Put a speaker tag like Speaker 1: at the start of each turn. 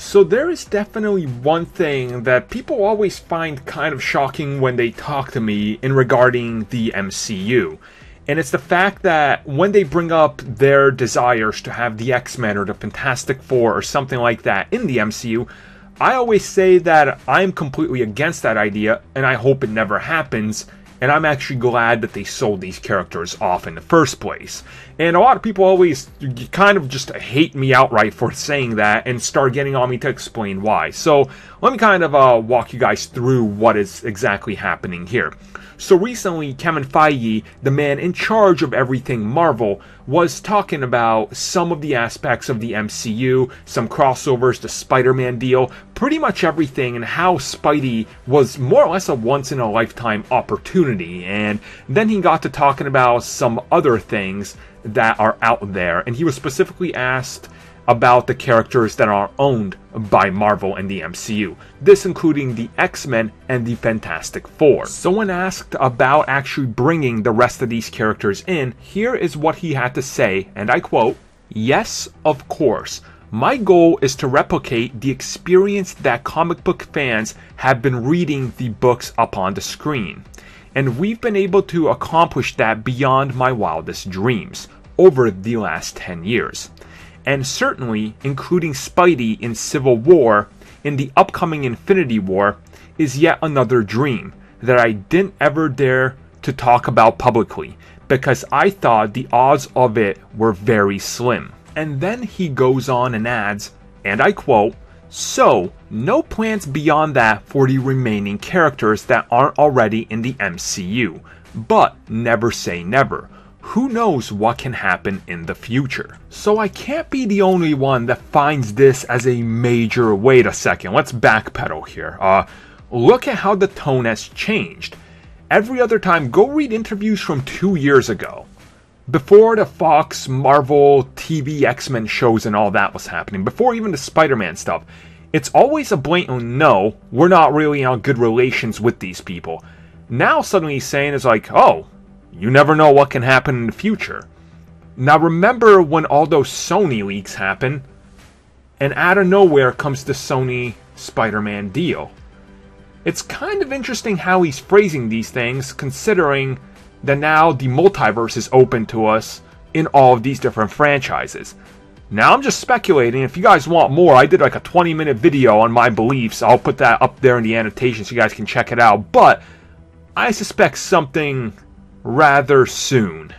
Speaker 1: So there is definitely one thing that people always find kind of shocking when they talk to me in regarding the MCU. And it's the fact that when they bring up their desires to have the X-Men or the Fantastic Four or something like that in the MCU, I always say that I'm completely against that idea and I hope it never happens. And I'm actually glad that they sold these characters off in the first place. And a lot of people always kind of just hate me outright for saying that and start getting on me to explain why. So let me kind of walk you guys through what is exactly happening here. So recently, Kevin Feige, the man in charge of everything Marvel, was talking about some of the aspects of the MCU, some crossovers, the Spider-Man deal, pretty much everything, and how Spidey was more or less a once-in-a-lifetime opportunity. And then he got to talking about some other things that are out there, and he was specifically asked about the characters that are owned by Marvel and the MCU. This including the X-Men and the Fantastic Four. So when asked about actually bringing the rest of these characters in, here is what he had to say, and I quote, "Yes, of course. My goal is to replicate the experience that comic book fans have been reading the books up on the screen. And we've been able to accomplish that beyond my wildest dreams over the last 10 years. And certainly, including Spidey in Civil War, in the upcoming Infinity War, is yet another dream that I didn't ever dare to talk about publicly, because I thought the odds of it were very slim." And then he goes on and adds, and I quote, "So, no plans beyond that for the remaining characters that aren't already in the MCU. But never say never. Who knows what can happen in the future." So I can't be the only one that finds this as a major... Wait a second, let's backpedal here. Look at how the tone has changed. Every other time, go read interviews from 2 years ago. Before the Fox, Marvel, TV, X-Men shows and all that was happening, before even the Spider-Man stuff, it's always a blatant no, we're not really on good relations with these people. Now suddenly he's saying it's like, oh, you never know what can happen in the future. Now remember when all those Sony leaks happen, and out of nowhere comes the Sony Spider-Man deal. It's kind of interesting how he's phrasing these things, considering that now the multiverse is open to us in all of these different franchises. Now I'm just speculating. If you guys want more, I did like a 20-minute video on my beliefs. I'll put that up there in the annotation so you guys can check it out. But I suspect something rather soon.